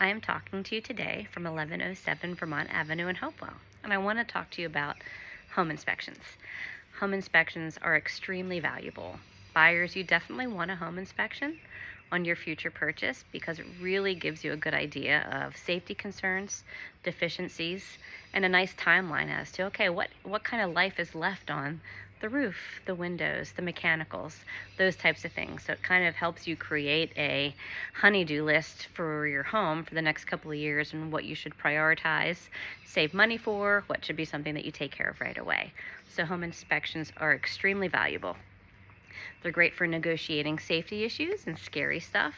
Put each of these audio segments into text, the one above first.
I am talking to you today from 1107 Vermont Avenue in Hopewell, and I want to talk to you about home inspections. Home inspections are extremely valuable. Buyers, you definitely want a home inspection on your future purchase because it really gives you a good idea of safety concerns, deficiencies, and a nice timeline as to, okay, what kind of life is left on the roof, the windows, the mechanicals, those types of things. So it kind of helps you create a honey-do list for your home for the next couple of years and what you should prioritize, save money for, what should be something that you take care of right away. So home inspections are extremely valuable. They're great for negotiating safety issues and scary stuff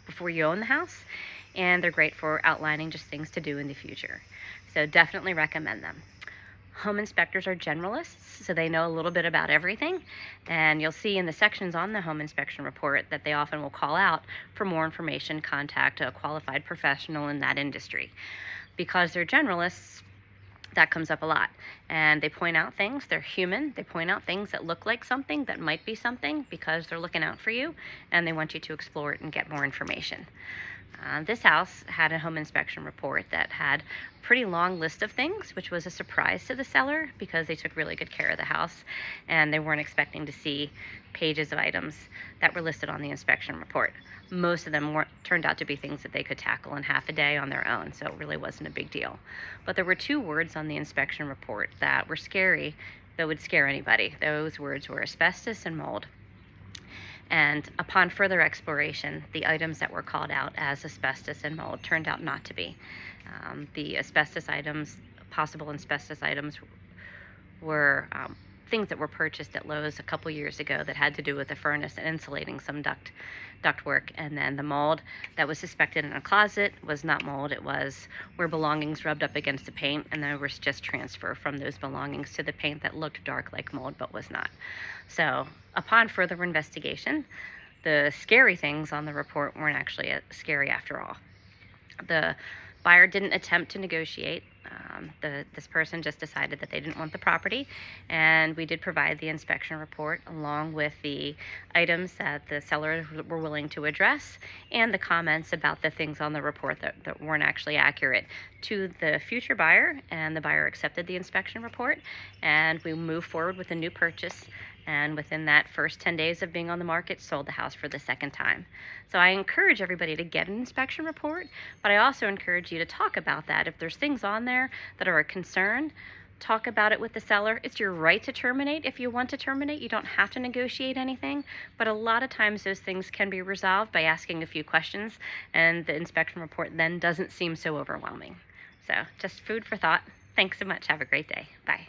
before you own the house, and they're great for outlining just things to do in the future. So definitely recommend them. Home inspectors are generalists, so they know a little bit about everything, and you'll see in the sections on the home inspection report that they often will call out for more information, contact a qualified professional in that industry. Because they're generalists, that comes up a lot, and they point out things. They're human. They point out things that look like something that might be something because they're looking out for you and they want you to explore it and get more information. This house had a home inspection report that had a pretty long list of things, which was a surprise to the seller because they took really good care of the house and they weren't expecting to see pages of items that were listed on the inspection report. Most of them turned out to be things that they could tackle in half a day on their own, so it really wasn't a big deal. But there were two words on the inspection report that were scary, that would scare anybody. Those words were asbestos and mold. And upon further exploration, the items that were called out as asbestos and mold turned out not to be. The asbestos items, possible asbestos items, were things that were purchased at Lowe's a couple years ago that had to do with the furnace and insulating some ductwork. And then the mold that was suspected in a closet was not mold. It was where belongings rubbed up against the paint, and there was just transfer from those belongings to the paint that looked dark like mold but was not. So upon further investigation, the scary things on the report weren't actually scary after all. The buyer didn't attempt to negotiate. This person just decided that they didn't want the property, and we did provide the inspection report along with the items that the sellers were willing to address and the comments about the things on the report that weren't actually accurate to the future buyer, and the buyer accepted the inspection report, and we moved forward with a new purchase. And within that first 10 days of being on the market, sold the house for the second time. So I encourage everybody to get an inspection report, but I also encourage you to talk about that. If there's things on there that are a concern, talk about it with the seller. It's your right to terminate if you want to terminate. You don't have to negotiate anything, but a lot of times those things can be resolved by asking a few questions, and the inspection report then doesn't seem so overwhelming. So just food for thought. Thanks so much. Have a great day. Bye.